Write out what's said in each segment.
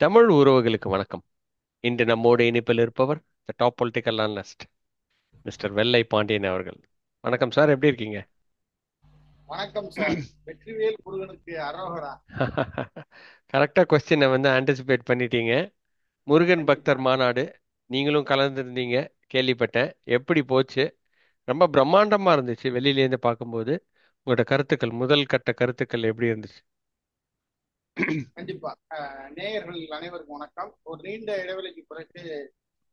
தமிழ் உறவுகளுக்கு வணக்கம். இன்று நம்மோடு இணைப்பில் இருப்பவர் the top political analyst mister வெள்ளை பாண்டியன் அவர்கள். வணக்கம் சார், எப்படி இருக்கீங்க? வணக்கம் சார். வெற்றிவேல் முருகனுக்கு அரோகரா. கரெக்டா கொஸ்டினை ஆன்டிசிபேட் பண்ணிட்டீங்க. முருகன் கண்டிப்பா. பக்தர் மாநாடு நீங்களும் கலந்துருந்தீங்க, கேள்விப்பட்டேன். எப்படி போச்சு? ரொம்ப பிரம்மாண்டமா இருந்துச்சு வெளியிலேருந்து பார்க்கும்போது. உங்களோட கருத்துக்கள், முதல் கட்ட கருத்துக்கள் எப்படி இருந்துச்சு? கண்டிப்பா. நேயர்கள் அனைவருக்கும் வணக்கம். ஒரு நீண்ட இடைவெளிக்கு பிறகு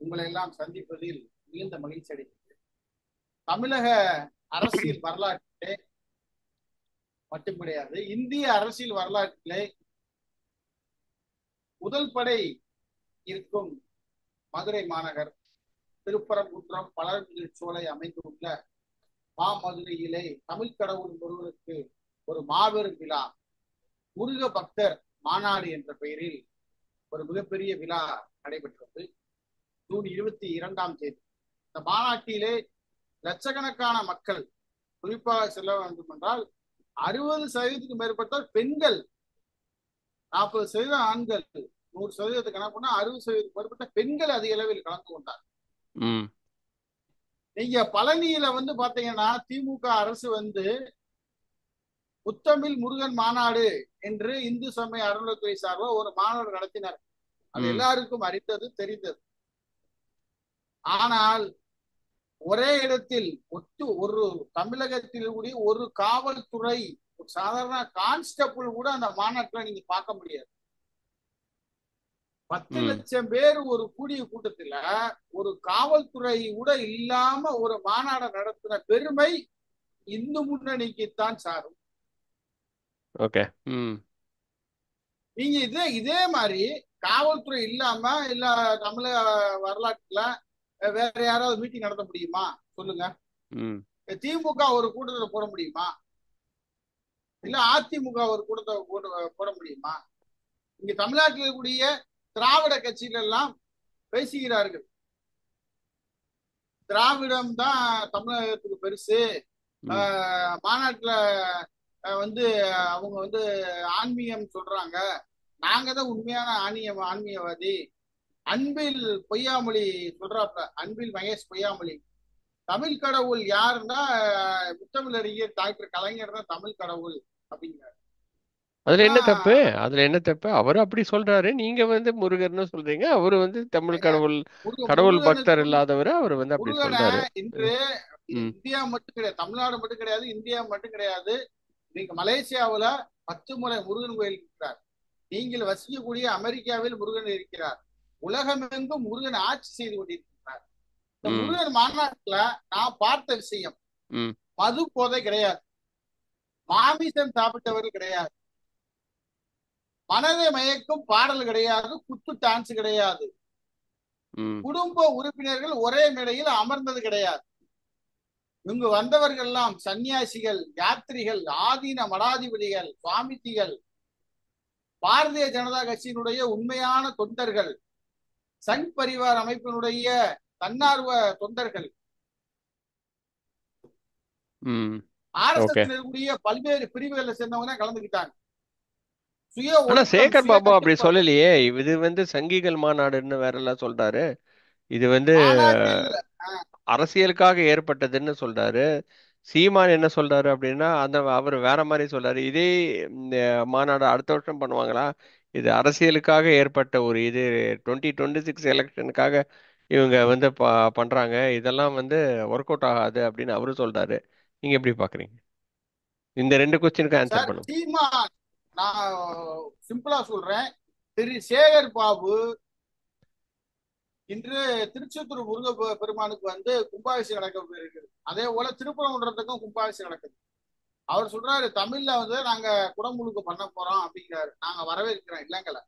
உங்களை எல்லாம் சந்திப்பதில் மிகுந்த மகிழ்ச்சி அடைகிறது. தமிழக அரசியல் வரலாற்றிலே மட்டும் கிடையாது, இந்திய அரசியல் வரலாற்றிலே முதல் படை இருக்கும் மதுரை மாநகர், திருப்பரங்குன்றம் பலர்மிகு சோலை அமைந்துள்ள மாமதுரையிலே தமிழ் கடவுள் ஒருவருக்கு ஒரு மாபெரும் விழா, முருக பக்தர் மாநாடு என்ற பெயரில் ஒரு மிகப்பெரிய விழா நடைபெற்றது. ஜூன் 22ஆம் தேதி இந்த மாநாட்டிலே லட்சக்கணக்கான மக்கள், குறிப்பாக சொல்ல வேண்டும் என்றால் 60% மேற்பட்டோர் பெண்கள், 40% ஆண்கள், 100% கணக்கு பண்ணா 60% மேற்பட்ட பெண்கள் அதிக அளவில் கலந்து கொண்டார். ம். நீங்க பழனியில பாத்தீங்கன்னா திமுக அரசு முத்தமிழ் முருகன் மாநாடு என்று இந்து சமய அறநிலையத்துறை சார்பா ஒரு மாநாடு நடத்தினர். அது ம். எல்லாருக்கும் அறிந்தது, தெரிந்தது. ஆனால் ஒரே இடத்தில் ஒரு தமிழகத்தில் கூடிய ஒரு காவல்துறை, ஒரு சாதாரண கான்ஸ்டபிள் கூட அந்த மாநாட்டில் நீங்க பார்க்க முடியாது. 10 ம். லட்சம் பேர் ஒரு கூடிய கூட்டத்துல ஒரு காவல்துறை கூட இல்லாம ஒரு மாநாடு நடத்தின பெருமை இந்து முன்னணிக்குத்தான் சாரும். ஓகே. ம். நீங்க இதே மாதிரி காவல்துறை இல்லாம இல்ல தமிழக வரலாற்றுல வேற யாராவது மீட்டிங் நடத்த முடியுமா? சொல்லுங்க. ம். திமுக ஒரு கூட்டத்தில் போட முடியுமா? இல்ல அதிமுக ஒரு கூட்டத்தை போட முடியுமா? இங்க தமிழ்நாட்டில் இருக்கக்கூடிய திராவிட கட்சிகள் எல்லாம் பேசுகிறார்கள். திராவிடம் தான் தமிழகத்துக்கு பெருசு. ம். மாநாட்டுல வந்து அவங்க ஆன்மீகம் சொல்றாங்க. நாங்க தான் உண்மையான ஆன்மீகவாதி. அன்பில் பொய்யாமொழி சொல்றாப்ல, அன்பில் மகேஷ் பொய்யாமொழி. தமிழ் கடவுள் யாருன்னா முத்தமிழறிஞர் டாக்டர் கலைஞர் தான் தமிழ் கடவுள் அப்படிங்கிறார். அதுல என்ன அதான் தப்பு? அதுல என்ன தப்பு? அவரு அப்படி சொல்றாரு, நீங்க முருகர்னு சொல்றீங்க. அவரு தமிழ் கடவுள், கடவுள் பக்தர் முருகனுக்கும் இல்லாதவரு அவரு அப்படி முருகனை சொல்றாரு. இன்று ம். இந்தியா மட்டும் கிடையாது, தமிழ்நாடு மட்டும் கிடையாது, இந்தியா மட்டும் கிடையாது. நீங்க மலேசியாவுல 10 முறை முருகன் கோயில் இருக்கிறார். நீங்கள் வசிக்கக்கூடிய அமெரிக்காவில் முருகன் இருக்கிறார். உலகமெங்கும் முருகன் ஆட்சி செய்து கொண்டிருக்கிறார். இந்த ம். முருகன் மாநாட்டுல நான் பார்த்த விஷயம், ம். மது போதை கிடையாது, மாமிசம் சாப்பிட்டவர்கள் கிடையாது, மனதை மயக்கும் பாடல் கிடையாது, குத்து டான்ஸ் கிடையாது, ம். குடும்ப உறுப்பினர்கள் ஒரே மேடையில் அமர்ந்தது கிடையாது. இங்கு வந்தவர்கள் எல்லாம் சன்னியாசிகள், யாத்திரிகள், ஆதீன மடாதிபதிகள், சுவாமிஜிகள், பாரதிய ஜனதா கட்சியினுடைய உண்மையான தொண்டர்கள், சங் பரிவார் அமைப்பினுடைய தன்னார்வ தொண்டர்கள், ம். R S okay. எஸ் இருக்கக்கூடிய பல்வேறு பிரிவுகளை சேர்ந்தவங்க கலந்துக்கிட்டாங்க. சுய ஆனா ஒழுக்கம், சேகர் சுய பாபு அப்படி கட்டுப்பாடு. சொல்லலையே. இது சங்கிகள் மாநாடுன்னு வேற எல்லாம் சொல்றாரு. இது மாநாட்டில் அரசியலுக்காக ஏற்பட்டதுன்னு சொல்றாரு. சீமான் என்ன சொல்றாரு அப்படின்னா, அவர் வேற மாதிரி சொல்றாரு. இதே இந்த மாநாடு அடுத்த வருஷம் பண்ணுவாங்களா? இது அரசியலுக்காக ஏற்பட்ட ஒரு இது, 2026 எலெக்ஷனுக்காக இவங்க பண்றாங்க. இதெல்லாம் ஒர்க் அவுட் ஆகாது அப்படின்னு அவரு சொல்றாரு. நீங்க எப்படி பாக்குறீங்க? இந்த ரெண்டு கொஸ்டினுக்கு ஆன்சர் சார் பண்ணுங்க. சீமான், நான் சிம்பிளா சொல்றேன். திரு சேகர் பாபு இன்று திருச்செந்தூர் முருக பெருமானுக்கு கும்பாபிஷேகம் நடக்க இருக்குது. அதே போல திருப்பரங்குன்றத்துக்கும் கும்பாபிஷேகம் நடக்குது. அவர் சொல்றாரு, தமிழ்ல நாங்க குடமுழுக்கு பண்ண போறோம் அப்படிங்கிறாரு. நாங்க வரவேற்கிறோம், இல்லங்கல.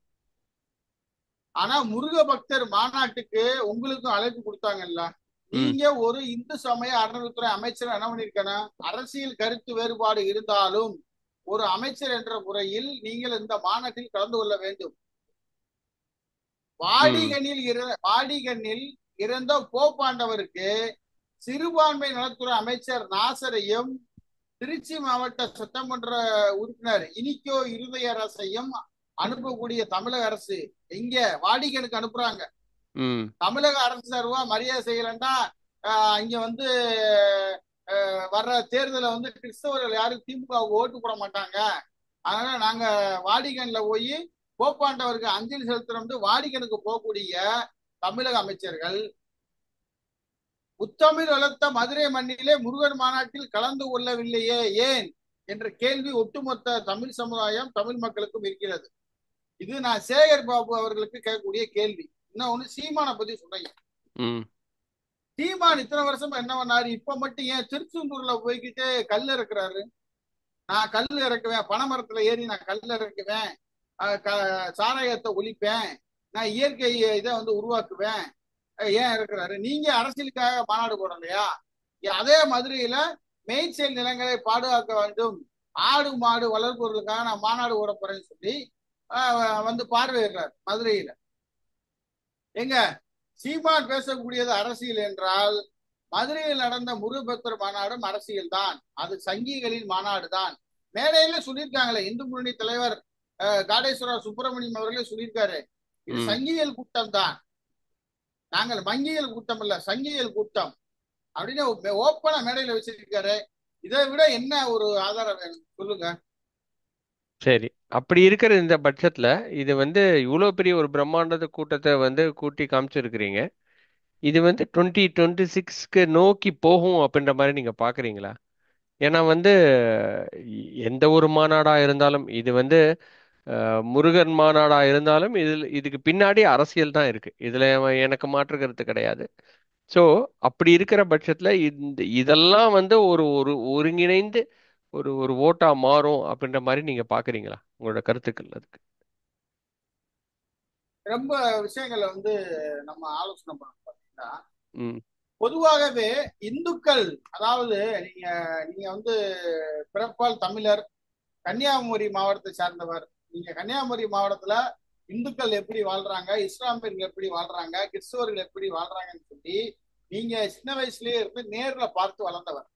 ஆனா முருக பக்தர் மாநாட்டுக்கு உங்களுக்கும் அழைப்பு கொடுத்தாங்கல்ல. ம். நீங்க ஒரு இந்து சமய அறநிலையத்துறை அமைச்சர் என்ன பண்ணிருக்கணும்? அரசியல் கருத்து வேறுபாடு இருந்தாலும் ஒரு அமைச்சர் என்ற முறையில் நீங்கள் இந்த மாநாட்டில் கலந்து கொள்ள வேண்டும். ம். வாடிகனில் இறந்த போப்பாண்டவருக்கு சிறுபான்மை நலத்துறை அமைச்சர் நாசரையும், திருச்சி மாவட்ட சட்டமன்ற உறுப்பினர் இனிக்கோ இருதயரசையும் அனுப்பக்கூடிய தமிழக அரசு எங்க வாடிக்கனுக்கு அனுப்புறாங்க. ம். தமிழக அரசு சார்பா மரியாதை செய்யலன்னா இங்க வந்து வர்ற தேர்தல வந்து கிறிஸ்தவர்கள் யாரும் திமுக ஓட்டு போட மாட்டாங்க. அதனால நாங்க வாடிகன்ல போய் போப்பாண்டவருக்கு அஞ்சலி செலுத்துறோம். வாடிகனுக்கு போகக்கூடிய தமிழக அமைச்சர்கள் முத்தமிழ் வளர்த்த மதுரை மண்ணிலே முருகன் மாநாட்டில் கலந்து கொள்ளவில்லையே ஏன் என்ற கேள்வி ஒட்டுமொத்த தமிழ் சமுதாயம் தமிழ் மக்களுக்கும் இருக்கிறது. இது நான் சேகர் பாபு அவர்களுக்கு கேட்கக்கூடிய கேள்வி. இன்னொன்னு சீமானை பத்தி சொல்றீங்க. ம். சீமான் இத்தனை வருஷமா என்ன பண்ணாரு? இப்ப மட்டும் ஏன் திருச்செந்தூர்ல போய்கிட்டு கல் இறக்குறாரு? நான் கல் இறக்குவேன், பனைமரத்துல ஏறி நான் கல் இறக்குவேன், சாராயத்தை ஒழிப்பேன், நான் இயற்கை இதை வந்து உருவாக்குவேன், ஏன் இருக்கிறாரு? நீங்க அரசியலுக்காக மாநாடு போடலையா? அதே மதுரையில மேய்ச்சல் நிலங்களை பாதுகாக்க வேண்டும், ஆடு மாடு வளர்ப்பவர்களுக்காக நான் மாநாடு ஓட போறேன்னு சொல்லி வந்து பார்வையிடுறார் மதுரையில. எங்க சீமான் பேசக்கூடியது அரசியல் என்றால் மதுரையில் நடந்த முருகபக்தர் மாநாடும் அரசியல் தான். அது சங்கிகளின் மாநாடு தான். மேடையில சொல்லியிருக்காங்களே, இந்து முன்னணி தலைவர் காடேஸ்வரர் சுப்பிரமணியம் அவர்களே சொல்லியிருக்காரு, இது சங்கிகள் கூட்டம் தான், நாங்கள் மங்கியல் கூட்டம் இல்ல, சங்கிகள் கூட்டம் அப்படின்னு ஓப்பனா மேடையில வச்சிருக்காரு. இதை விட என்ன ஒரு ஆதாரம் வேணும் சொல்லுங்க. சரி, அப்படி இருக்கிற இந்த பட்சத்துல இது வந்து இவ்வளவு பெரிய ஒரு பிரம்மாண்ட கூட்டத்தை வந்து கூட்டி காமிச்சிருக்கிறீங்க. இது வந்து 2026க்கு நோக்கி போகும் அப்படின்ற மாதிரி நீங்க பாக்குறீங்களா? ஏன்னா வந்து எந்த ஒரு மாநாடா இருந்தாலும் இது வந்து முருகன் மாநாடா இருந்தாலும் இதுக்கு பின்னாடி அரசியல் தான் இருக்கு. இதுல எனக்கு மாற்று கருத்து கிடையாது. சோ அப்படி இருக்கிற பட்சத்துல இதெல்லாம் வந்து ஒரு ஒரு ஒருங்கிணைந்து ஒரு ஒரு ஓட்டா மாறும் அப்படின்ற மாதிரி நீங்க பாக்குறீங்களா? உங்களோட கருத்துக்கள் அதுக்கு. ரொம்ப விஷயங்களை வந்து நம்ம ஆலோசனை பண்ணணும். பாத்தீங்கன்னா ம். பொதுவாகவே இந்துக்கள், அதாவது நீங்க நீங்க வந்து பிறப்பால் தமிழர், கன்னியாகுமரி மாவட்டத்தை சார்ந்தவர். நீங்க கன்னியாகுமரி மாவட்டத்துல இந்துக்கள் எப்படி வாழ்றாங்க, இஸ்லாமியர்கள் எப்படி வாழ்றாங்க, கிறிஸ்தவர்கள் எப்படி வாழ்றாங்கன்னு சொல்லி நீங்க சின்ன வயசுலயே இருந்து நேர்ல பார்த்து வளர்ந்தவர்.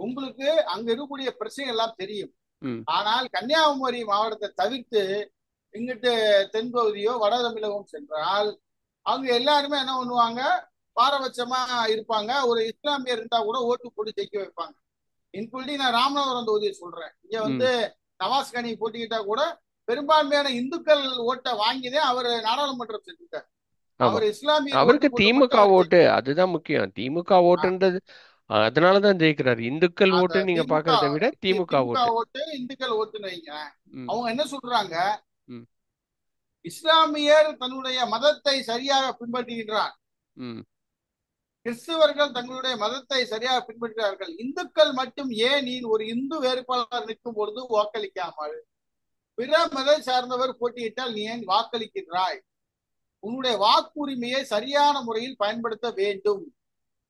உங்களுக்கு அங்க இருக்கக்கூடிய பிரச்சனை எல்லாம் தெரியும். ம். ஆனால் கன்னியாகுமரி மாவட்டத்தை தவிர்த்து இங்கிட்டு தென்பகுதியோ வட தமிழகம் சென்றால் அவங்க எல்லாருமே என்ன பண்ணுவாங்க, பாரபட்சமா இருப்பாங்க. ஒரு இஸ்லாமியர் இருந்தா கூட ஓட்டு போட்டு ஜெயிக்க வைப்பாங்க. இன்க்ளூடிங் நான் ராமநாதபுரம் தொகுதியை சொல்றேன். இங்க வந்து ம். நவாஸ் கனி போட்டிக்கிட்டா கூட பெரும்பான்மையான இந்துக்கள் ஓட்டை வாங்கிதான் அவர் நாடாளுமன்றம் சென்றிருக்கார். ஆமா, அவர் இஸ்லாமியர் ஓட்டு அவருக்கு போட்டு மட்டும் திமுக அவர் ஓட்டு அதுதான் முக்கியம். திமுக ஓட்டுன்றது அதனாலதான் ஜெயிக்கிறாரு. இந்துக்கள் அந்த ஓட்டு நீங்க திமுக பாக்குறதை விட திமுக திமுக ஓட்டு. ஓட்டு இந்துக்கள் ஓட்டுன்னு வைங்க. ம். அவங்க என்ன சொல்றாங்க, ம். இஸ்லாமியர் தன்னுடைய மதத்தை சரியாக பின்பற்றுகின்றார், ம். கிறிஸ்தவர்கள் தங்களுடைய மதத்தை சரியாக பின்பற்றுகிறார்கள், இந்துக்கள் மட்டும் ஏன் நீ ஒரு இந்து வேட்பாளர் நிற்கும் பொழுது வாக்களிக்காமல் பிற மத சார்ந்தவர் போட்டியிட்டால் நீ ஏன் வாக்களிக்கின்றாய்? உன்னுடைய வாக்குரிமையை சரியான முறையில் பயன்படுத்த வேண்டும்.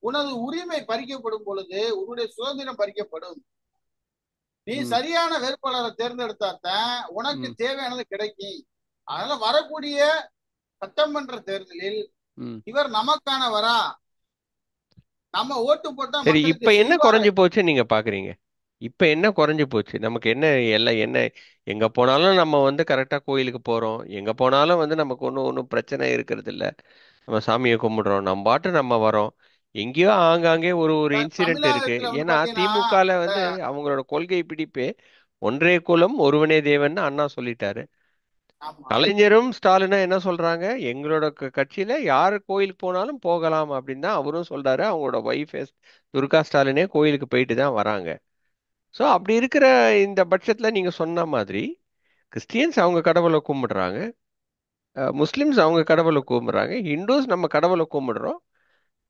உனது உரிமை பறிக்கப்படும் பொழுது உன்னுடைய சுதந்திரம் பறிக்கப்படும். நீ ம். சரியான வேட்பாளரை தேர்ந்தெடுத்தாத்தான் உனக்கு ம். தேவையானது கிடைக்கும். அதனால வரக்கூடிய சட்டமன்ற தேர்தலில் ம். இவர் நமக்கானவரா, நம்ம ஓட்டு போட்டா சரி, மக்களுக்கு இப்ப என்ன செய்வாரா? குறைஞ்சு போச்சு நீங்க பாக்குறீங்க? இப்ப என்ன குறைஞ்சு போச்சு? நமக்கு என்ன எல்லாம் என்ன? எங்க போனாலும் நம்ம வந்து கரெக்டா கோயிலுக்கு போறோம். எங்க போனாலும் வந்து நமக்கு ஒன்றும் பிரச்சனை இருக்கிறது இல்ல. நம்ம சாமியை கும்பிடுறோம், நம்ம பாட்டு நம்ம வரோம். எங்கேயோ ஆங்காங்கே ஒரு ஒரு இன்சிடென்ட் இருக்கு. தமிழகத்துல வந்து ஏன்னா பாத்தீங்கன்னா திமுகல இந்த வந்து அவங்களோட கொள்கை பிடிப்பே ஒன்றே குலம் ஒருவனே தேவன் அண்ணா சொல்லிட்டாரு. ஆமா, கலைஞரும் ஸ்டாலினும் என்ன சொல்றாங்க? எங்களோட கட்சியில யார் கோயிலுக்கு போனாலும் போகலாம் அப்படின்னு தான் அவரும் சொல்றாரு. அவங்களோட ஒய்ஃப் துர்கா ஸ்டாலினே கோயிலுக்கு போயிட்டு தான் வராங்க. ஸோ அப்படி இருக்கிற இந்த பட்சத்துல நீங்க சொன்ன மாதிரி கிறிஸ்டியன்ஸ் அவங்க கடவுளை கும்பிடுறாங்க, முஸ்லிம்ஸ் அவங்க கடவுளை கும்பிடுறாங்க, ஹிந்துஸ் நம்ம கடவுளை கும்பிடுறோம்.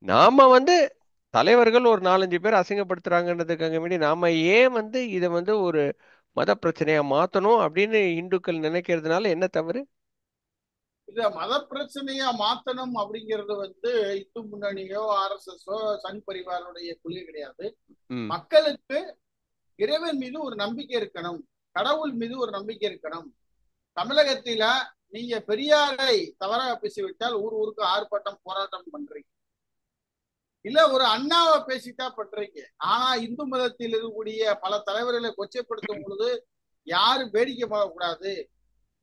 நாம வந்து தலைவர்கள் ஒரு நாலஞ்சு பேர் அசிங்கப்படுத்துறாங்கன்றதுக்காக வேண்டி நாம ஏன் வந்து இதை வந்து ஒரு மத பிரச்சனையா மாத்தணும் அப்படின்னு இந்துக்கள் நினைக்கிறதுனால என்ன தவறு? இத மத பிரச்சனையா மாத்தணும் அப்படிங்கிறது வந்து இந்து முன்னணியோ ஆர்எஸ்எஸ்ஓ சங் பரிவாருடைய கொள்கை கிடையாது. ம். மக்களுக்கு இறைவன் மீது ஒரு நம்பிக்கை இருக்கணும், கடவுள் மீது ஒரு நம்பிக்கை இருக்கணும். தமிழகத்தில நீங்க பெரியாரை தவறாக பேசிவிட்டால் ஊர் ஊருக்கு ஆர்ப்பாட்டம் போராட்டம் பண்றீங்க, இல்ல ஒரு அண்ணாவை பேசிட்டா பண்றீங்க. ஆனா இந்து மதத்தில் இருக்கக்கூடிய பல தலைவர்களை கொச்சைப்படுத்தும் பொழுது யாரும் வேடிக்கை பார்க்க கூடாது,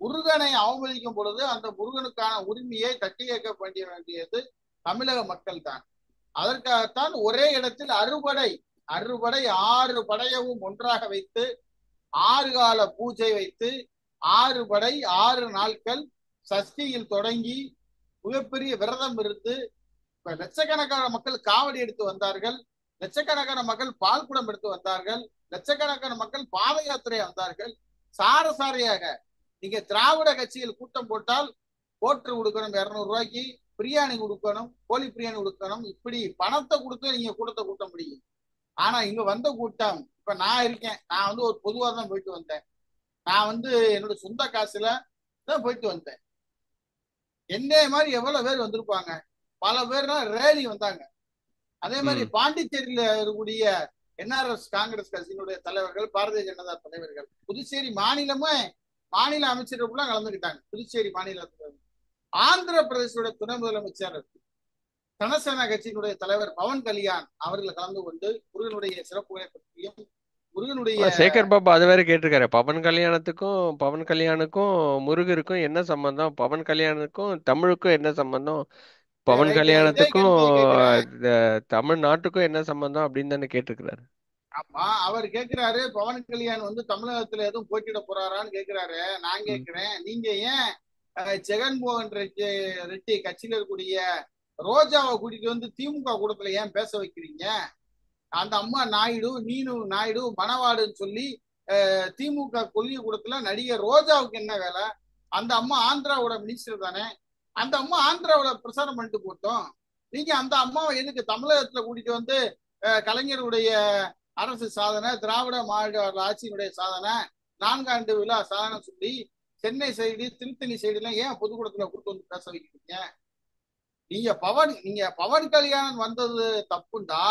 முருகனை அவமதிக்கும் பொழுது அந்த முருகனுக்கான உரிமையை தட்டி கேட்க வேண்டியது தமிழக மக்கள் தான். அதற்காகத்தான் ஒரே இடத்தில் அறுபடை அறுபடை 6 படையவும் ஒன்றாக வைத்து 6 கால பூஜை வைத்து 6 படை 6 நாட்கள் சஷ்டியில் தொடங்கி மிகப்பெரிய விரதம் இருந்து லட்சக்கணக்கான மக்கள் காவடி எடுத்து வந்தார்கள். லட்சக்கணக்கான மக்கள் பால்குடம் எடுத்து வந்தார்கள். லட்சக்கணக்கான மக்கள் பாத யாத்திரை வந்தார்கள். சாரசாரியாக நீங்க திராவிட கட்சியில் கூட்டம் போட்டால் போட்டு கொடுக்கணும் 200 ரூபாய்க்கு, பிரியாணி கொடுக்கணும், கோழி பிரியாணி கொடுக்கணும், இப்படி பணத்தை கொடுத்து நீங்க கூட்டத்தை கூட்ட முடியும். ஆனா இங்க வந்த கூட்டம், இப்ப நான் இருக்கேன், நான் வந்து ஒரு பொதுவா தான் போயிட்டு வந்தேன். நான் வந்து என்னோட சொந்த காசுல தான் போயிட்டு வந்தேன். என்ன மாதிரி எவ்வளவு பேர் வந்திருப்பாங்க, பல பேர்னா ரேலி வந்தாங்க. அதே மாதிரி பாண்டிச்சேரியில இருக்கக்கூடிய என்ஆர்எஸ் காங்கிரஸ் கட்சியினுடைய தலைவர்கள், பாரதிய ஜனதா தலைவர்கள், புதுச்சேரி மாநில அமைச்சர்களும் கலந்துக்கிட்டாங்க. புதுச்சேரி மாநிலத்தில் ஆந்திர பிரதேசோட துணை முதலமைச்சர் ஜனசேனா கட்சியினுடைய தலைவர் பவன் கல்யாண் அவர்கள் கலந்து கொண்டு முருகனுடைய சிறப்புகளை பற்றியும் முருகனுடைய சேகர் பாபு அது வேற கேட்டிருக்காரு. பவன் கல்யாணுக்கும் முருகருக்கும் என்ன சம்பந்தம், பவன் கல்யாணுக்கும் தமிழுக்கும் என்ன சம்பந்தம், பவன் இதே கல்யாணத்துக்கும் கேள்வியை கேட்கிறேன். தமிழ்நாட்டுக்கும் என்ன சம்பந்தம் அப்படின்னு தானே கேட்டிருக்கிறாரு. ஆமா, அவர் கேட்கிறாரு பவன் கல்யாண் வந்து தமிழகத்துல எதுவும் போட்டியிட போறாரான்னு கேட்கிறாரு. நான் கேட்கிறேன், நீங்க ஏன் ஜெகன்மோகன் ரெட்டி கட்சியில இருக்கக்கூடிய ரோஜாவை கூட்டிட்டு வந்து திமுக கூட்டத்துல ஏன் பேச வைக்கிறீங்க? அந்த அம்மா நாயுடு, நீனு நாயுடு, மணவாடுன்னு சொல்லி திமுக கொள்கை கூடத்துல நடிகர் ரோஜாவுக்கு என்ன வேலை? அந்த அம்மா ஆந்திராவோட மினிஸ்டர் தானே. அந்த அம்மா ஆந்திராவோட பிரசாரம் பண்ணிட்டு போட்டோம். நீங்க அந்த அம்மாவை எதுக்கு தமிழகத்துல கூட்டிட்டு வந்து கலைஞருடைய அரசு சாதனை, திராவிட மாடல் ஆட்சியினுடைய சாதனை, 4 ஆண்டு விழா சாதனை சொல்லி சென்னை சைடு, திருத்தணி சைடு எல்லாம் ஏன் பொதுக்கூடத்துல கூட்டு வந்து பேச வைக்கிறீங்க? நீங்க பவன் கல்யாணம் வந்தது தப்புண்டா,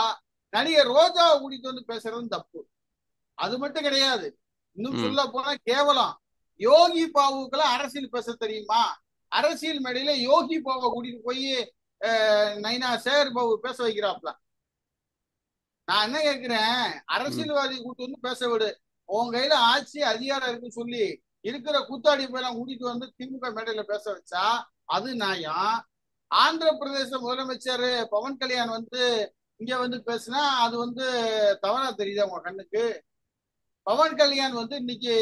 நடிகர் ரோஜாவை கூட்டிட்டு வந்து பேசுறது தப்பு. அது மட்டும் கிடையாது, இன்னும் சொல்ல போனா கேவலம் யோகி பாபுக்கெல்லாம் அரசியல் பேச தெரியுமா? அரசியல் மேடையில யோகி பாபுவை கூட்டிட்டு போய் நைனா சேகர் பாபு பேச வைக்கிறாப்ல. நான் என்ன கேட்கிறேன், அரசியல்வாதி கூட்டு வந்து பேச விடு. உன் கையில ஆட்சி அதிகாரம் இருக்குன்னு சொல்லி இருக்கிற கூத்தாடி போயெல்லாம் கூட்டிட்டு வந்து திமுக மேடையில பேச வச்சா அது நியாயம். ஆந்திர பிரதேச முதலமைச்சர் பவன் கல்யாண் வந்து இங்க வந்து பேசினா அது வந்து தவறா தெரியுதா உங்க கண்ணுக்கு? பவன் கல்யாண் வந்து இன்னைக்கு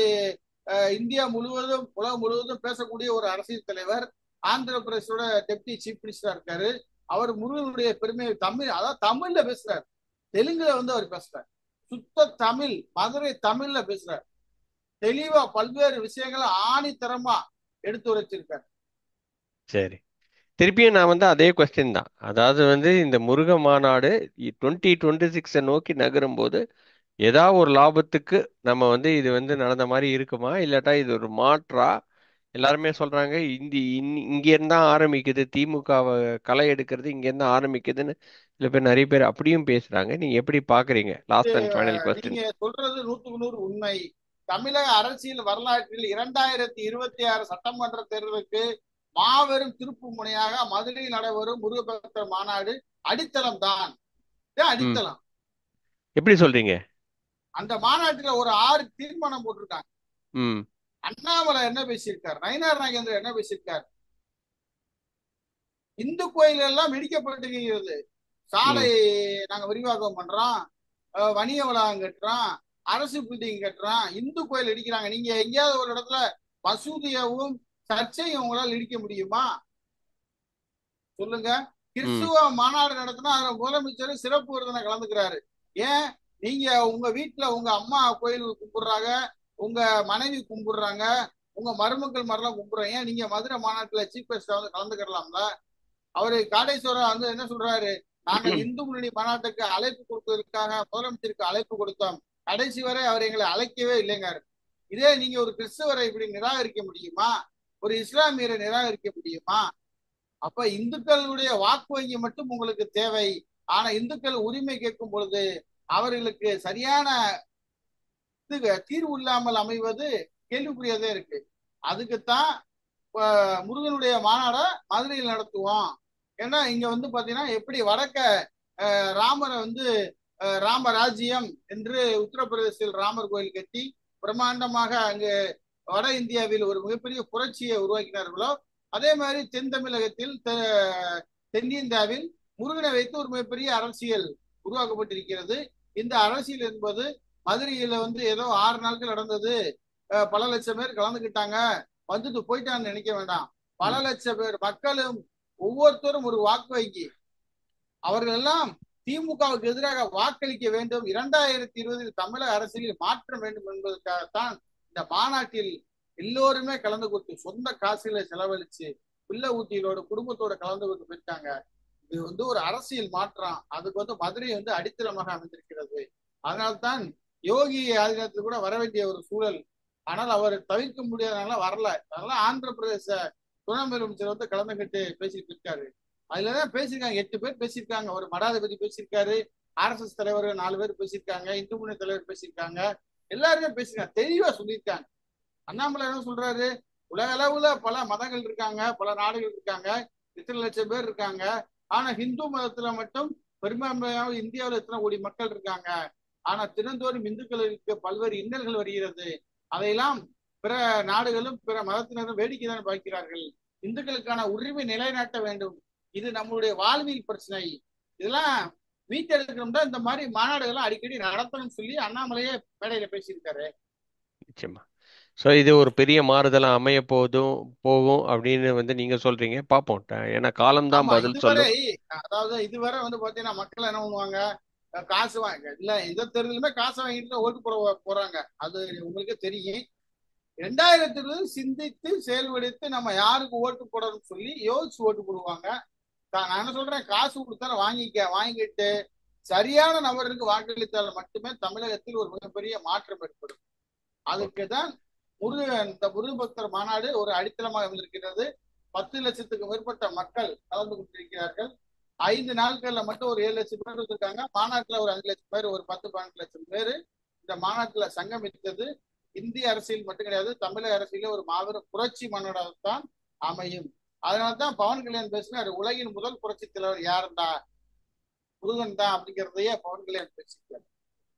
இந்தியா முழுவதும், உலகம் முழுவதும் பேசக்கூடிய ஒரு அரசியல் தலைவர். ஆந்திர பிரதேசோட டெப்டி சீஃப் மினிஸ்டரா இருக்காரு. அவர் முருகனுடைய பெருமையை அதாவது தமிழ்ல பேசுறாரு. தெலுங்குல வந்து அவர் பேசுறார். சுத்த தமிழ், மதுரை தமிழ்ல பேசுறார். தெளிவா பல்வேறு விஷயங்களை ஆணித்தரமா எடுத்து உரைச்சிருக்காரு. சரி, திருப்பியும் நான் வந்து அதே கொஸ்டின் தான். அதாவது வந்து இந்த முருக மாநாடு 2026 நோக்கி நகரும் போது ஏதாவது ஒரு லாபத்துக்கு நம்ம வந்து இது வந்து நடந்த மாதிரி இருக்குமா, இல்லாட்டா இது ஒரு மாற்றா? எல்லாருமே சொல்றாங்க இங்க இருந்தா ஆரம்பிக்குது, திமுகவை களை எடுக்கிறது இங்க இருந்தா ஆரம்பிக்குதுன்னு சில பேர், நிறைய பேர் அப்படியும் பேசுறாங்க. நீங்க எப்படி பாக்குறீங்க? லாஸ்ட் அண்ட் ஃபைனல் நீங்க கொஸ்டின். சொல்றது 100% உண்மை. தமிழக அரசியல் வரலாற்றில் 2026 சட்டமன்ற தேர்தலுக்கு மாபெரும் திருப்பு முனையாக மதுரையில் நடைபெறும் முருகபக்தர் மாநாடு அடித்தளம் தான். அடித்தளம். எப்படி சொல்றீங்க? அந்த மாநாட்டில் ஒரு 6 தீர்மானம் போட்டிருக்காங்க. அண்ணாமலை என்ன பேசியிருக்கார், நயினார் நாகேந்திரன் என்ன பேசியிருக்கார்? இந்து கோயில் எல்லாம் இடிக்கப்பட்டிருக்கிறது, சாலை நாங்க விரிவாக்கம் பண்றோம், வணிக வளாகம் கட்டுறோம், அரசு பில்டிங் கட்டுறோம், இந்து கோயில் இடிக்கிறாங்க. நீங்க எங்கேயாவது ஒரு இடத்துல மசூதியவும் சர்ச்சையும் உங்களால் இடிக்க முடியுமா? சொல்லுங்க. கிறிஸ்துவ மாநாடு நடத்தினா அதுல முதலமைச்சர் சிறப்பு விருந்தினை கலந்துக்கிறாரு. ஏன்? நீங்க உங்க வீட்டுல உங்க அம்மா கோயில் கும்பிடுறாங்க, உங்க மனைவி கும்பிடுறாங்க, உங்க மருமக்கள் மாதிரிலாம் கும்பிடுறாங்க. ஏன் நீங்க மதுரை மாநாட்டுல சீஃப் கெஸ்டா வந்து கலந்துக்கிறலாம்ல? அவரு காடேஸ்வரர் வந்து என்ன சொல்றாரு, நாங்கள் இந்து முன்னணி மாநாட்டுக்கு அழைப்பு கொடுத்ததற்காக முதலமைச்சருக்கு அழைப்பு கொடுத்தோம், கடைசி வரை அவர் எங்களை அழைக்கவே இல்லைங்க. இதே நீங்க ஒரு கிறிஸ்தவரை இப்படி நிராகரிக்க முடியுமா? ஒரு இஸ்லாமியரை நிராகரிக்க முடியுமா? அப்ப இந்துக்களுடைய வாக்கு வங்கி மட்டும் உங்களுக்கு தேவை. ஆனா இந்துக்கள் உரிமை கேட்கும் பொழுது அவர்களுக்கு சரியான தீர்வு இல்லாமல் அமைவது கேள்விக்குரியதே இருக்கு. அதுக்குத்தான் முருகனுடைய மாநாட மதுரையில் நடத்துவோம். ஏன்னா இங்க வந்து பாத்தீங்கன்னா எப்படி வடக்க ராமரை வந்து ராமராஜ்யம் என்று உத்தரப்பிரதேசத்தில் ராமர் கோயில் கட்டி பிரம்மாண்டமாக அங்கு வட இந்தியாவில் ஒரு மிகப்பெரிய புரட்சியை உருவாக்கினார்களோ, அதே மாதிரி தென் தமிழகத்தில் தென்னிந்தியாவில் முருகனை வைத்து ஒரு மிகப்பெரிய அரசியல் உருவாக்கப்பட்டிருக்கிறது. இந்த அரசியல் என்பது மதுரையில ஏதோ 6 நாட்கள் நடந்தது, பல லட்சம் பேர் கலந்துக்கிட்டாங்க, வந்துட்டு போயிட்டான்னு நினைக்க வேண்டாம். பல ம். லட்சம் பேர் மக்களும் ஒவ்வொருத்தரும் ஒரு வாக்கு வங்கி, அவர்கள் எல்லாம் திமுகவுக்கு எதிராக வாக்களிக்க வேண்டும், 2020 தமிழக அரசியலில் மாற்றம் வேண்டும் என்பதற்காகத்தான் இந்த மாநாட்டில் எல்லோருமே கலந்து கொண்டு சொந்த காசுகளை செலவழிச்சு பிள்ளை ஊட்டிகளோட குடும்பத்தோட கலந்து கொண்டு போயிருக்காங்க. இது ஒரு அரசியல் மாற்றம். அதுக்கு மதுரை அடித்தளமாக அமைந்திருக்கிறது. அதனால்தான் யோகி ஆதித்யநாத் கூட வர வேண்டிய ஒரு சூழல், ஆனால் அவர் தவிர்க்க முடியாதனால வரல. அதனால ஆந்திர பிரதேச துணை முதலமைச்சர் கலந்துகிட்டு பேசிட்டு இருக்காரு. அதுலதான் பேசியிருக்காங்க, 8 பேர் பேசியிருக்காங்க. ஒரு மடாதிபதி பேசியிருக்காரு, RSS தலைவர்கள் 4 பேர் பேசியிருக்காங்க, இந்து முன்னணி தலைவர் பேசியிருக்காங்க, எல்லாருமே பேசியிருக்காங்க, தெளிவா சொல்லியிருக்காங்க. அண்ணாமலை என்ன சொல்றாரு, உலக அளவுல பல மதங்கள் இருக்காங்க, பல நாடுகள் இருக்காங்க, இத்தனை லட்சம் பேர் இருக்காங்க, ஆனா ஹிந்து மதத்துல மட்டும் பெரும்பான்மையாக இந்தியாவில் எத்தனை கோடி மக்கள் இருக்காங்க, ஆனா தினந்தோறும் இந்துக்களுக்கு பல்வேறு இன்னல்கள் வருகிறது, அதையெல்லாம் பிற நாடுகளும் பிற மதத்தினரும் வேடிக்கை தான் பார்க்கிறார்கள். இந்துக்களுக்கான உரிமை நிலைநாட்ட வேண்டும், இது நம்மளுடைய வாழ்வியல் பிரச்சனை, இதெல்லாம் மீட்டெடுக்கணும் தான் இந்த மாதிரி மாநாடுகள்லாம் அடிக்கடி நடத்தணும்னு சொல்லி அண்ணாமலையே மேடையில பேசியிருக்காரு. நிச்சயமா. ஸோ இது ஒரு பெரிய மாறுதலா அமைய போகும் அப்படின்னு நீங்க சொல்றீங்க. பார்ப்போம். ஏன்னா காலம்தான் ஆமா, பதில் இதுவரை சொல்லும். இதுவரை பாத்தீங்கன்னா மக்கள் என்ன பண்ணுவாங்க, காசு வாங்க இல்ல எந்த தேர்தலுமே காசு வாங்கிட்டு ஓட்டு போறாங்க, அது உங்களுக்கே தெரியும். 2020 சிந்தித்து செயல்படுத்தி நம்ம யாருக்கு ஓட்டு போடணும்னு சொல்லி யோசிச்சு ஓட்டு போடுவாங்க. நான் என்ன சொல்றேன், காசு கொடுத்தாலும் வாங்கிட்டு சரியான நபருக்கு வாக்களித்தால் மட்டுமே தமிழகத்தில் ஒரு மிகப்பெரிய மாற்றம் ஏற்படும். ஓகே. அதுக்கு தான் இந்த முருகன் பக்தர் மாநாடு ஒரு அடித்தளமாக இருந்திருக்கிறது. 10 லட்சத்துக்கு மேற்பட்ட மக்கள் கலந்து கொண்டிருக்கிறார்கள். 5 நாட்கள்ல மட்டும் ஒரு 7 லட்சம் பேர் இருக்காங்க. மாநாட்டுல ஒரு 5 லட்சம் பேர், ஒரு 10 12 லட்சம் பேர் இந்த மாநாட்டுல சங்கமித்தது இந்திய அரசியல் மட்டும் கிடையாது, தமிழக அரசியல ஒரு மாபெரும் புரட்சி மாநாடாகத்தான் அமையும். அதனால்தான் பவன் கல்யாண் பேசினார், உலகின் முதல் புரட்சி தலைவர் யாருந்தா, முருகன் தான் அப்படிங்கிறதையே பவன் கல்யாண் பேசியிருக்காரு.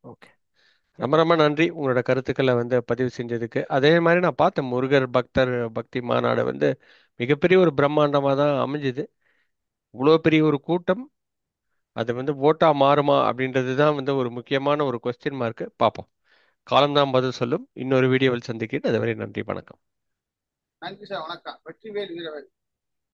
ஓகே. ரொம்ப ரொம்ப நன்றி உங்களோட கருத்துக்களை பதிவு செஞ்சதுக்கு. அதே மாதிரி நான் பார்த்தேன், முருகர் பக்தர் பக்தி மாநாடு மிகப்பெரிய ஒரு பிரம்மாண்டமாக தான் அமைஞ்சுது. இவ்வளோ பெரிய ஒரு கூட்டம், அது ஓட்டா மாறுமா அப்படின்றது தான் ஒரு முக்கியமான ஒரு கொஸ்டின் மார்க். பார்ப்போம். காலம்தான் பதில் சொல்லும். இன்னொரு வீடியோவில் சந்திக்கிறேன். அதுவரை நன்றி, வணக்கம். நன்றி சார், வணக்கம். வெற்றிவேல் வீரவேல்.